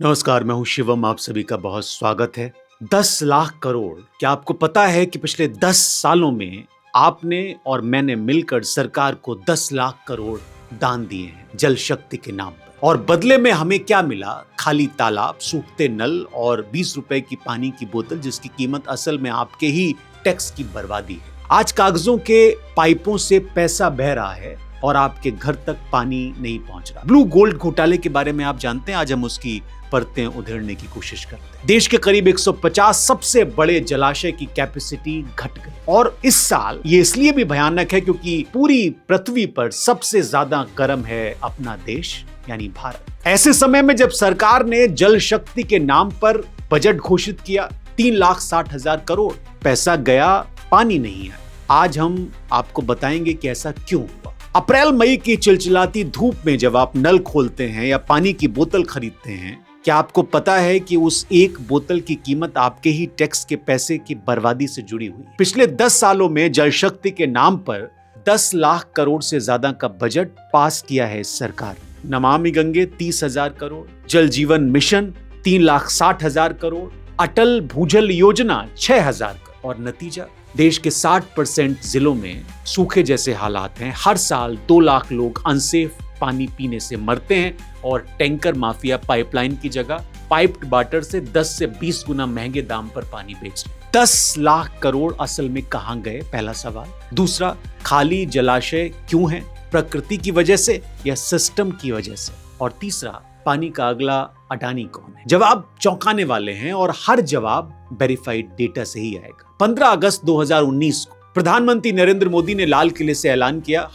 नमस्कार, मैं हूं शिवम। आप सभी का बहुत स्वागत है। 10 लाख करोड़, क्या आपको पता है कि पिछले 10 सालों में आपने और मैंने मिलकर सरकार को 10 लाख करोड़ दान दिए हैं जल शक्ति के नाम पर। और बदले में हमें क्या मिला? खाली तालाब, सूखते नल और 20 रुपए की पानी की बोतल, जिसकी कीमत असल में आपके ही टैक्स की बर्बादी है। आज कागजों के पाइपों से पैसा बह रहा है और आपके घर तक पानी नहीं पहुंच रहा। ब्लू गोल्ड घोटाले के बारे में आप जानते हैं? आज हम उसकी परतें उधेड़ने की कोशिश करते हैं। देश के करीब 150 सबसे बड़े जलाशय की कैपेसिटी घट गई और इस साल ये इसलिए भी भयानक है क्योंकि पूरी पृथ्वी पर सबसे ज्यादा गर्म है अपना देश यानी भारत। ऐसे समय में जब सरकार ने जल शक्ति के नाम पर बजट घोषित किया, 3,60,000 करोड़, पैसा गया, पानी नहीं आया। आज हम आपको बताएंगे कि ऐसा क्यों हुआ। अप्रैल मई की चिलचिलाती धूप में जब आप नल खोलते हैं या पानी की बोतल खरीदते हैं, क्या आपको पता है कि उस एक बोतल की कीमत आपके ही टैक्स के पैसे की बर्बादी से जुड़ी हुई है? पिछले 10 सालों में जल शक्ति के नाम पर 10 लाख करोड़ से ज्यादा का बजट पास किया है इस सरकार ने। नमामि गंगे 30,000 करोड़, जल जीवन मिशन 3,60,000 करोड़, अटल भूजल योजना 6,000 करोड़। और नतीजा, देश के 60% जिलों में सूखे जैसे हालात हैं। हर साल 2 लाख लोग अनसेफ पानी पीने से मरते हैं और टैंकर माफिया पाइपलाइन की जगह पाइप्ड वाटर से 10 से 20 गुना महंगे दाम पर पानी बेच रहे हैं। 10 लाख करोड़ असल में कहां गए? पहला सवाल। दूसरा, खाली जलाशय क्यों हैं? प्रकृति की वजह से या सिस्टम की वजह से? और तीसरा, पानी का अगला अडानी कौन है? जवाब चौंकाने वाले हैं और हर जवाब वेरीफाइड डेटा से ही आएगा। 15 अगस्त 2019 को प्रधानमंत्री नरेंद्र मोदी ने लाल किले से ऐलान किया,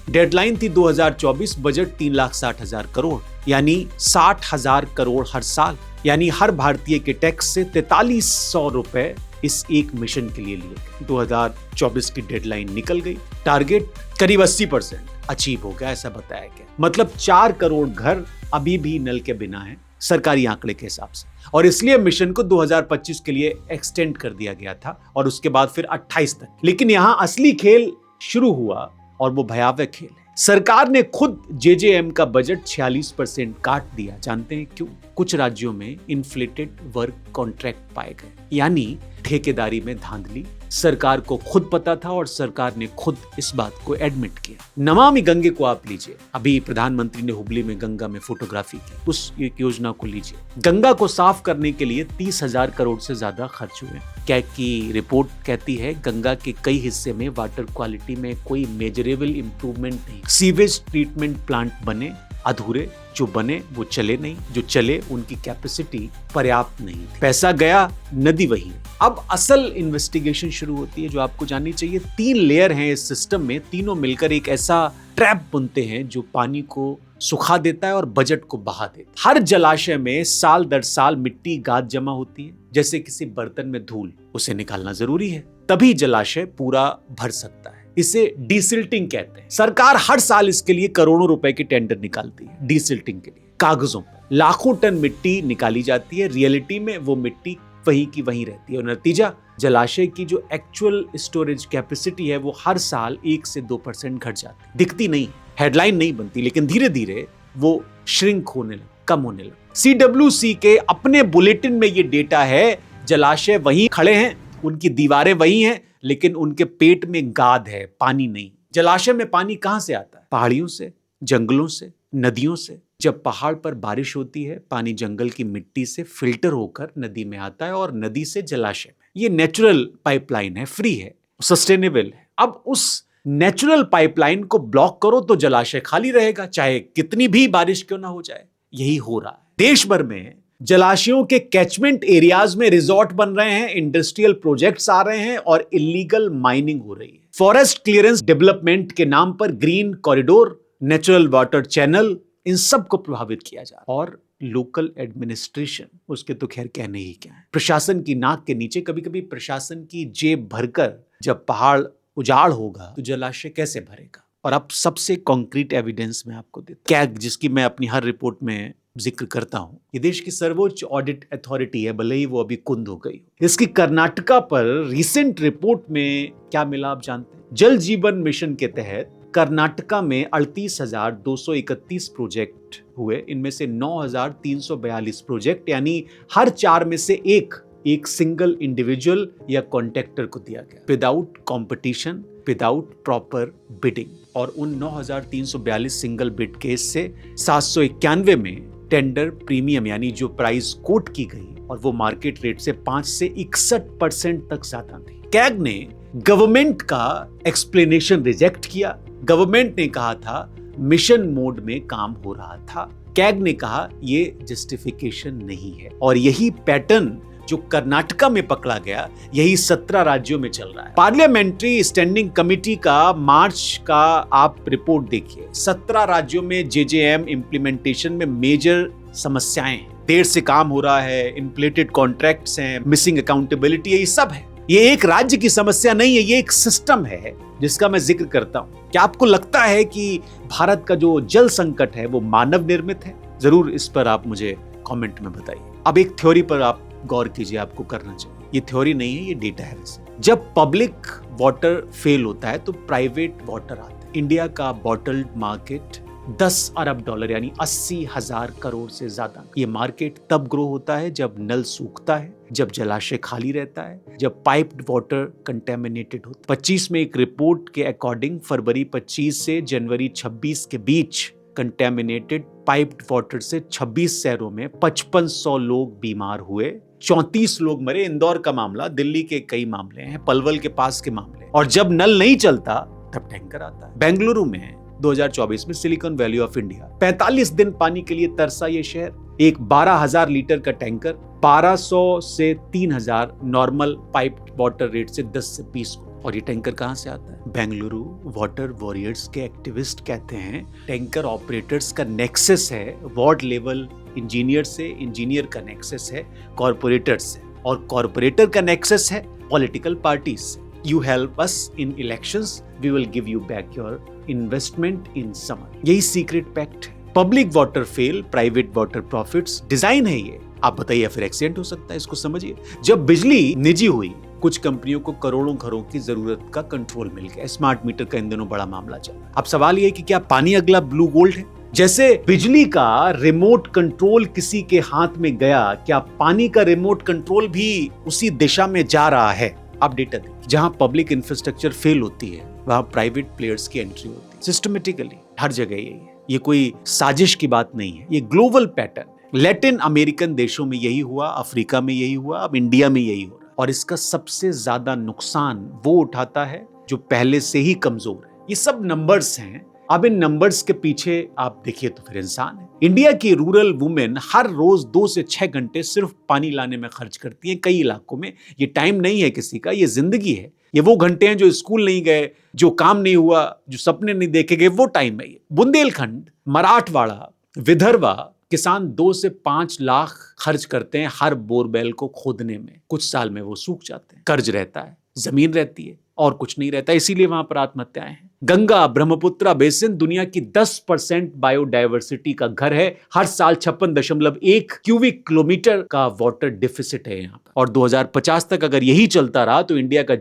डेडलाइन थी 2024, बजट 3,60,000 करोड़, यानी 60,000 करोड़ हर साल, यानी हर भारतीय के टैक्स से 4300 रुपए इस एक मिशन के लिए लिए गए। 2024 की डेडलाइन निकल गई, टारगेट करीब 80% अचीव हो गया, ऐसा बताया गया। मतलब 4 करोड़ घर अभी भी नल के बिना हैं सरकारी आंकड़े के हिसाब से, और इसलिए मिशन को 2025 के लिए एक्सटेंड कर दिया गया था और उसके बाद फिर 28 तक। लेकिन यहां असली खेल शुरू हुआ और वो भयावह खेल है। सरकार ने खुद जेजेएम का बजट 46% काट दिया। जानते हैं क्यों? कुछ राज्यों में इन्फ्लेटेड वर्क कॉन्ट्रैक्ट पाए गए, यानी ठेकेदारी में धांधली। सरकार को खुद पता था और सरकार ने खुद इस बात को एडमिट किया। नमामि गंगे को आप लीजिए, अभी प्रधानमंत्री ने हुबली में गंगा में फोटोग्राफी की, उस योजना को लीजिए। गंगा को साफ करने के लिए 30,000 करोड़ से ज्यादा खर्च हुए। क्या की रिपोर्ट कहती है, गंगा के कई हिस्से में वाटर क्वालिटी में कोई मेजरेबल इंप्रूवमेंट नहीं। सीवेज ट्रीटमेंट प्लांट बने अधूरे, जो बने वो चले नहीं, जो चले उनकी कैपेसिटी पर्याप्त नहीं थी। पैसा गया, नदी वही। अब असल इन्वेस्टिगेशन शुरू होती है जो आपको जाननी चाहिए। 3 लेयर हैं इस सिस्टम में, तीनों मिलकर एक ऐसा ट्रैप बुनते हैं जो पानी को सुखा देता है और बजट को बहा देता है। हर जलाशय में साल दर साल मिट्टी गाद जमा होती है, जैसे किसी बर्तन में धूल, उसे निकालना जरूरी है, तभी जलाशय पूरा भर सकता है। इसे डीसिल्टिंग कहते हैं। सरकार हर साल इसके लिए करोड़ों रुपए के टेंडर निकालती है। डीसिल्टिंग के लिए कागजों पर लाखों टन मिट्टी निकाली जाती है, रियलिटी में वो मिट्टी वहीं की वहीं रहती है और नतीजा, जलाशय की जो एक्चुअल स्टोरेज कैपेसिटी है वो हर साल 1 से 2% घट जाती है। दिखती नहीं, हेडलाइन नहीं बनती, लेकिन धीरे धीरे वो श्रिंक होने लग, कम होने लग। CWC के अपने बुलेटिन में ये डेटा है, जलाशय वहीं खड़े हैं, उनकी दीवारें वहीं हैं, लेकिन उनके पेट में गाद है, पानी नहीं। जलाशय में पानी कहां से आता है? पहाड़ियों से, जंगलों से, नदियों से। जब पहाड़ पर बारिश होती है, पानी जंगल की मिट्टी से फिल्टर होकर नदी में आता है और नदी से जलाशय में। ये नेचुरल पाइपलाइन है, फ्री है, सस्टेनेबल है। अब उस नेचुरल पाइपलाइन को ब्लॉक करो तो जलाशय खाली रहेगा, चाहे कितनी भी बारिश क्यों ना हो जाए। यही हो रहा है। देश भर में जलाशयों के कैचमेंट एरियाज में रिजॉर्ट बन रहे हैं, इंडस्ट्रियल प्रोजेक्ट्स आ रहे हैं और इलीगल माइनिंग हो रही है। फॉरेस्ट क्लियरेंस डेवलपमेंट के नाम पर green corridor, natural water channel, इन सब को प्रभावित किया जा रहा है। और लोकल एडमिनिस्ट्रेशन, उसके तो खैर कहने ही क्या है। प्रशासन की नाक के नीचे, कभी कभी प्रशासन की जेब भरकर जब पहाड़ उजाड़ होगा तो जलाशय कैसे भरेगा? और अब सबसे कॉन्क्रीट एविडेंस मैं आपको देता हूं, क्या, जिसकी मैं अपनी हर रिपोर्ट में जिक्र करता हूं, ये देश की सर्वोच्च ऑडिट अथॉरिटी है, भले ही वो अभी कुंद हो गई। इसकी कर्नाटका पर रिसेंट रिपोर्ट में क्या मिला आप जानते हैं? जल जीवन मिशन के तहत कर्नाटका में 38,231 प्रोजेक्ट हुए, इनमें से 9,342 प्रोजेक्ट यानी हर 4 में से एक सिंगल इंडिविजुअल या कॉन्ट्रैक्टर को दिया गया, without competition, without proper bidding. और उन 9,342 सिंगल बिड केस से 791 में टेंडर प्रीमियम यानी जो प्राइस कोट की गई और वो मार्केट रेट से 5 से 61% तक ज्यादा थी। कैग ने गवर्नमेंट का एक्सप्लेनेशन रिजेक्ट किया। गवर्नमेंट ने कहा था मिशन मोड में काम हो रहा था। कैग ने कहा ये जस्टिफिकेशन नहीं है। और यही पैटर्न जो कर्नाटका में पकड़ा गया, यही 17 राज्यों में चल रहा है। पार्लियामेंट्री स्टैंडिंग कमेटी का मार्च का आप रिपोर्ट देखिए, 17 राज्यों में जेजेएम इंप्लीमेंटेशन में मेजर समस्याएं हैं। देर से काम हो रहा है, इन्फ्लेटेड कॉन्ट्रैक्ट्स हैं, मिसिंग अकाउंटेबिलिटी, ये सब है। ये एक राज्य की समस्या नहीं है, ये एक सिस्टम है जिसका मैं जिक्र करता हूं। क्या आपको लगता है कि भारत का जो जल संकट है वो मानव निर्मित है? जरूर इस पर आप मुझे कमेंट में बताइए। अब एक थ्योरी पर आप गौर कीजिए, आपको करना चाहिए। ये थ्योरी नहीं है, ये डेटा है। जब पब्लिक वाटर फेल होता है तो प्राइवेट वाटर आता है। इंडिया का बॉटल्ड मार्केट 10 अरब डॉलर यानी 80,000 करोड़ से ज्यादा। ये मार्केट तब ग्रो होता है जब नल सूखता है, जब जलाशय खाली रहता है, जब पाइप्ड वाटर कंटेमिनेटेड होता है। 25 में एक रिपोर्ट के अकॉर्डिंग फरवरी 25 से जनवरी 26 के बीच कंटेमिनेटेड पाइप्ड वाटर से 26 शहरों में 5500 लोग बीमार हुए, 34 लोग मरे। इंदौर का मामला, दिल्ली के कई मामले हैं, पलवल के पास के मामले। और जब नल नहीं चलता तब टैंकर आता है। बेंगलुरु में 2024 में सिलिकॉन वैली ऑफ इंडिया 45 दिन पानी के लिए तरसा ये शहर। एक 12,000 लीटर का टैंकर 1200 से 3,000 नॉर्मल पाइप्ड वाटर रेट से 10 से 20 को। और ये टैंकर कहां से आता है? बेंगलुरु वाटर वॉरियर्स के एक्टिविस्ट कहते हैं टैंकर ऑपरेटर्स का नेक्सस है वार्ड लेवल इंजीनियर से, इंजीनियर का नेक्सस है कॉर्पोरेटर से, और कॉर्पोरेटर का नेक्सस है पॉलिटिकल पार्टीज से। You help us in elections, we will give you back your investment in summer। यही सीक्रेट पैक्ट है। Public water fail, private water profits, design है ये। आप बताइए, फिर एक्सीडेंट हो सकता है, इसको समझिए। जब बिजली निजी हुई, कुछ कंपनियों को करोड़ों घरों की जरूरत का कंट्रोल मिल गया। स्मार्ट मीटर का इन दिनों बड़ा मामला चल रहा है। अब सवाल ये कि क्या पानी अगला ब्लू गोल्ड है? जैसे बिजली का रिमोट कंट्रोल किसी के हाथ में गया, क्या पानी का रिमोट कंट्रोल भी उसी दिशा में जा रहा है? आप डेटा देखिए, जहां पब्लिक इंफ्रास्ट्रक्चर फेल होती है वहां प्राइवेट प्लेयर्स की एंट्री होती है। सिस्टमेटिकली हर जगह यही है। ये कोई साजिश की बात नहीं है, ये ग्लोबल पैटर्न है। लैटिन अमेरिकन देशों में यही हुआ, अफ्रीका में यही हुआ, अब इंडिया में यही हो रहा है। और इसका सबसे ज्यादा नुकसान वो उठाता है जो पहले से ही कमजोर है। ये सब नंबर्स हैं। अब इन नंबर्स के पीछे आप देखिए तो फिर इंसान है। इंडिया की रूरल वुमेन हर रोज 2 से 6 घंटे सिर्फ पानी लाने में खर्च करती हैं। कई इलाकों में ये टाइम नहीं है किसी का, ये जिंदगी है। ये वो घंटे हैं जो स्कूल नहीं गए, जो काम नहीं हुआ, जो सपने नहीं देखे गए, वो टाइम है ये। बुंदेलखंड, मराठवाड़ा, विदर्भा किसान 2 से 5 लाख खर्च करते हैं हर बोरवेल को खोदने में। कुछ साल में वो सूख जाते हैं। कर्ज रहता है, जमीन रहती है और कुछ नहीं रहता, इसीलिए वहां पर आत्महत्याएं हैं। गंगा ब्रह्मपुत्र बेसिन दुनिया की 10% बायोडायवर्सिटी का घर है। हर साल 56.1 क्यूबिक किलोमीटर का वाटर डिफिसिट है यहाँ पर। और 2050 तक अगर यही चलता रहा तो इंडिया का